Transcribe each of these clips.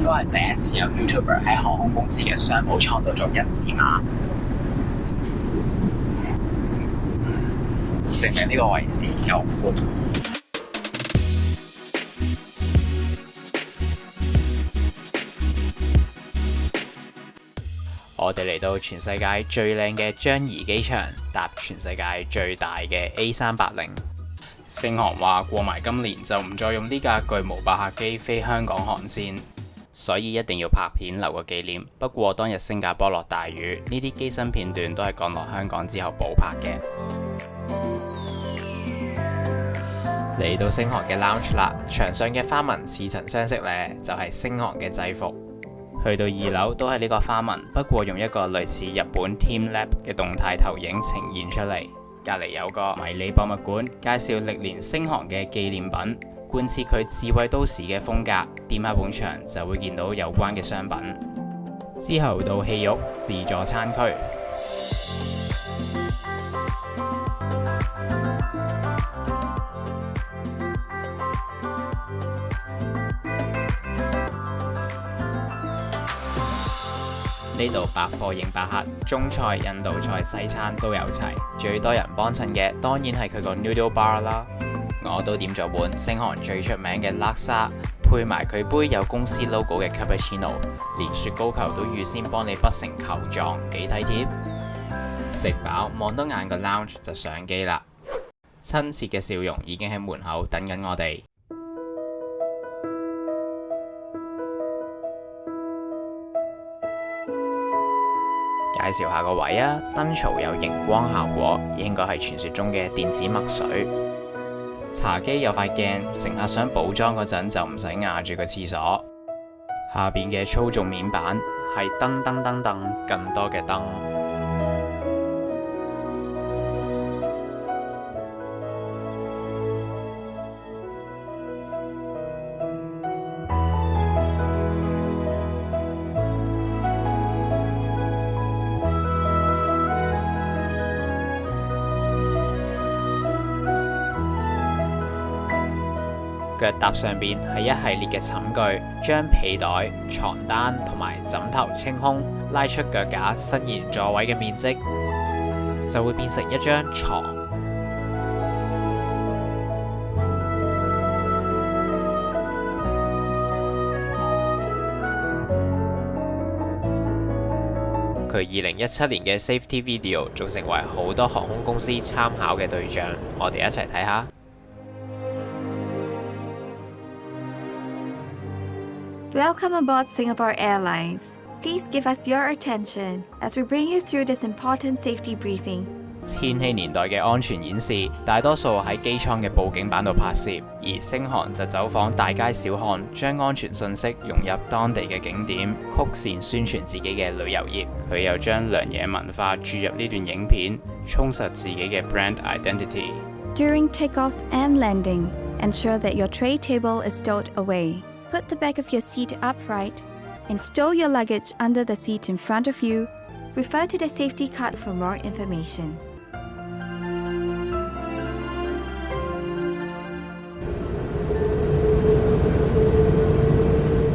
應該係第一次有 YouTuber 喺航空公司嘅商務艙度做一字馬。證明呢個位置夠闊。我哋嚟到全世界最靚嘅樟宜機場，搭全世界最大嘅 A380。星航話過埋今年就唔再用呢架巨無霸客機飛香港航線，所以一定要拍片留個紀念。不過當日新加坡落大雨，呢啲機身片段都係降落香港之後補拍嘅。嚟到星航嘅 lounge 啦，牆上嘅花紋似曾相識呢，就係星航嘅制服。去到2樓都係呢個花紋，不過用一個類似日本 teamLab 嘅動態投影呈現出嚟。隔離有個迷你博物館，介紹歷年星航嘅紀念品，貫徹佢智慧都市嘅風格。掂下埲牆就會見到有關嘅商品。之後到戲肉自助餐區。呢度百貨應百客，中菜、印度菜、西餐都有齊。最多人幫襯嘅當然係佢個 noodle bar 啦。我都點咗碗星航最出名嘅叻沙，配埋佢杯有公司 logo 嘅 cappuccino， 連雪糕球都預先幫你滗成球狀，幾體貼。食飽望多眼個 lounge 就上機啦，親切嘅笑容已經喺門口等緊我哋。介紹下個位啊，燈槽有熒光效果，應該係傳說中嘅電子墨水。茶几有塊鏡，乘客想補妝嗰陣就唔使壓住個廁所。下邊嘅操縱面板係燈，更多嘅燈。腳踏上邊係一系列嘅寢具，將被袋、床單同埋枕頭清空，拉出腳架，伸延座位嘅面積，就會變成一張床。佢2017年嘅 safety video 仲成為好多航空公司參考嘅對象，我哋一齊睇下。Welcome aboard Singapore Airlines. Please give us your attention as we bring you through this important safety briefing. 千禧年代嘅安全演示，大多數喺機艙嘅佈景板度拍攝，而星航就走訪大街小巷，將安全信息融入當地嘅景點，曲線宣傳自己嘅旅遊業。佢又將良野文化注入呢段影片，充實自己嘅 brand identity. During takeoff and landing, ensure that your tray table is stowed away.Put the back of your seat upright and stow your luggage under the seat in front of you. Refer to the safety card for more information.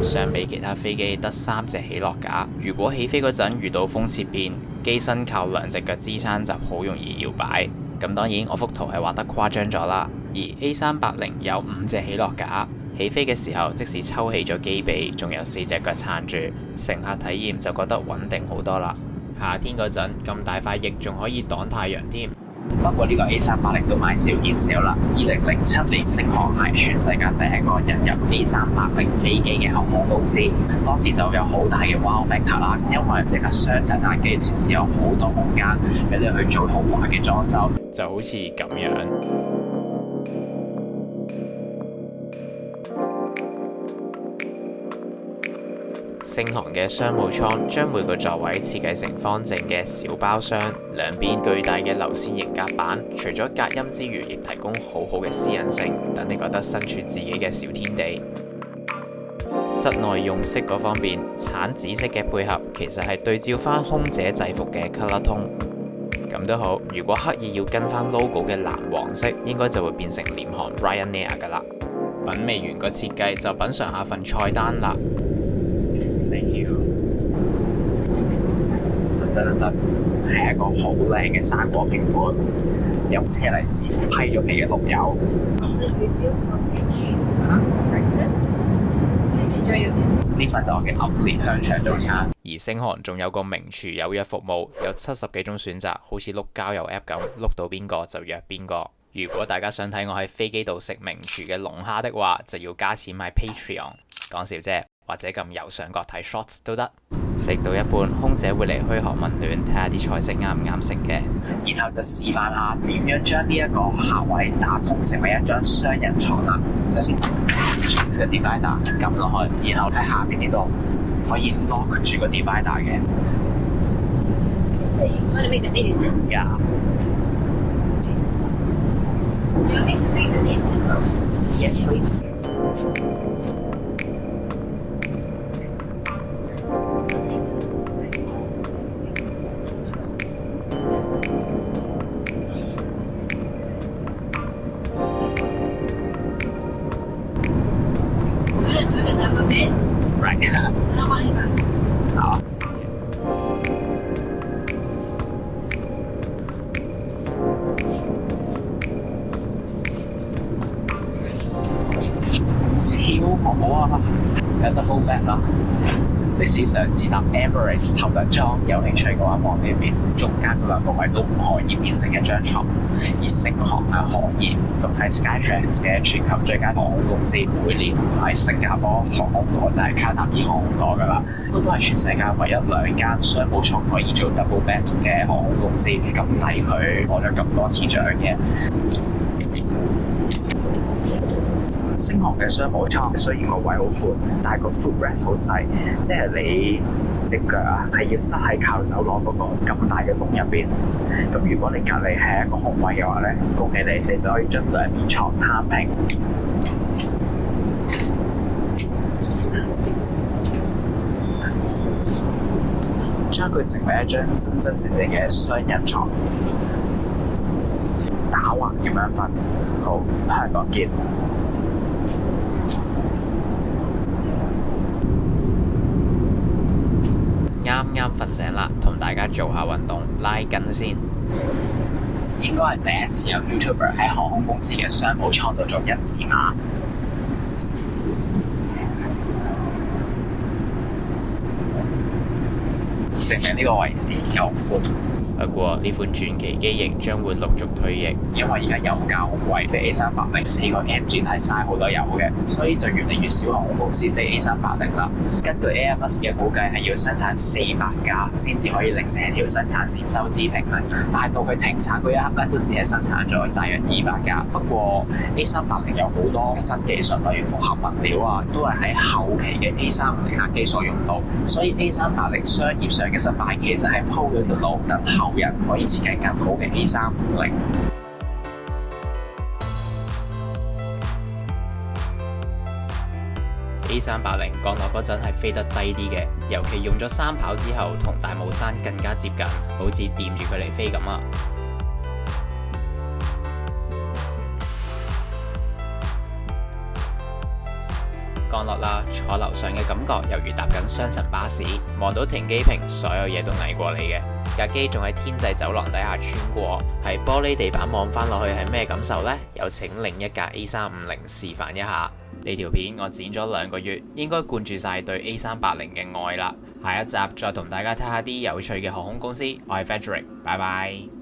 相比其他飛機得3隻起落架，如果起飛嗰陣遇到風切變，機身靠2隻腳支撐就好容易搖擺。咁當然我幅圖係畫得誇張咗啦，而 A380 有5隻起落架。起飛嘅時候，即使抽起咗機臂，仲有4隻腳撐住，乘客體驗就覺得穩定好多啦。夏天嗰陣咁大塊翼仲可以擋太陽添。不過呢個 A380 都買少見少啦。2007年星航係全世界第一個引入 A380 飛機嘅航空公司，當時就有好大嘅 wow factor 啦，因為呢架雙層壓機設置有好多空間俾你去做豪華嘅裝修，就好似咁樣。星航嘅商務艙將每個座位設計成方正嘅小包廂，兩邊巨大嘅流線型隔板，除咗隔音之餘，亦提供好好嘅私隱性，等你覺得身處自己嘅小天地。室內用色嗰方面，橙紫色嘅配合其實係對照翻空姐制服嘅 colour tone。咁都好，如果刻意要跟翻 logo 嘅藍黃色，應該就會變成廉航 Ryanair 噶啦。品味完個設計，就品嚐下份菜單啦。view。得，係一個好靚嘅生果拼盤，有車厘子批咗皮嘅綠柚。呢份就我嘅牛列香腸早餐。而星航仲有個名廚有約服務，有70幾種選擇，好似碌交友 app 咁，碌到邊個就約邊個。如果大家想睇我喺飛機度食名廚嘅龍蝦的話，就要加錢買 Patreon。講笑啫，或者撳右上角睇 Shorts 都得。食到一半，空姐會嚟噓寒問暖，睇下啲菜式啱唔啱食嘅。然後就示範下點樣將呢一個客位打通成為一張雙人床啦。首先個 divider 撳落去，然後喺下邊呢度可以 lock 住個 divider 嘅。Yeah. Yes, please. 好。超好啊！有 double bed 啦，即使上次搭 Emirates 頭等艙有興趣嘅話，望呢邊中間嗰兩個位都唔可以變成一張床，而星航係可以。咁係 Skytrax 嘅全球最佳航空公司，每年喺新加坡航空攞就係卡塔爾航空攞㗎啦，都係全世界唯一2間商務艙可以做 double bed 嘅航空公司，咁抵佢攞咗咁多次獎嘅。星航嘅商務艙雖然個位好寬，但係個 footrest 好細，即係你隻腳啊係要塞喺靠走廊嗰個咁大嘅籠入邊。咁如果你隔離係一個空位嘅話咧，恭喜你，你就可以將兩邊牀攤平，將佢成為一張真真正正嘅雙人床，打橫咁樣瞓。好，香港見。啱瞓醒啦，同大家做下運動，拉筋先。應該係第一次有 YouTuber 喺航空公司嘅商務艙度做1字馬。淨係呢個位置夠寬。不過呢款傳奇機型將會陸續退役，因為而家油價好貴，飛 A380 4個 engine 係嘥好多油嘅，所以就越嚟越少航空公司飛 A380 啦。根據 Airbus 嘅估計係要生產400架先至可以令成條生產線收支平衡，但係到佢停產嗰一刻咧，都只係生產咗大約200架。不過 A380 有好多新技術，例如複合物料啊，都係喺後期嘅 A350 客機所用到，所以 A380 商業上嘅失敗其實係鋪咗條路等後人可以設計更好嘅 A350。A380 降落嗰陣係飛得低啲嘅，尤其用咗3跑之後，同大帽山更加接近，好似掂住佢嚟飛咁啊！降落啦，坐樓上嘅感覺猶如搭緊雙層巴士，望到停機坪，所有嘢都矮過你嘅。架機仲喺天際走廊底下穿過，喺玻璃地板望翻落去係咩感受呢？有請另一架 A350 示範一下。呢條片我剪咗2個月，應該灌注晒對 A380 嘅愛啦。下一集再同大家睇下啲有趣嘅航空公司。我係 Frederick，拜拜。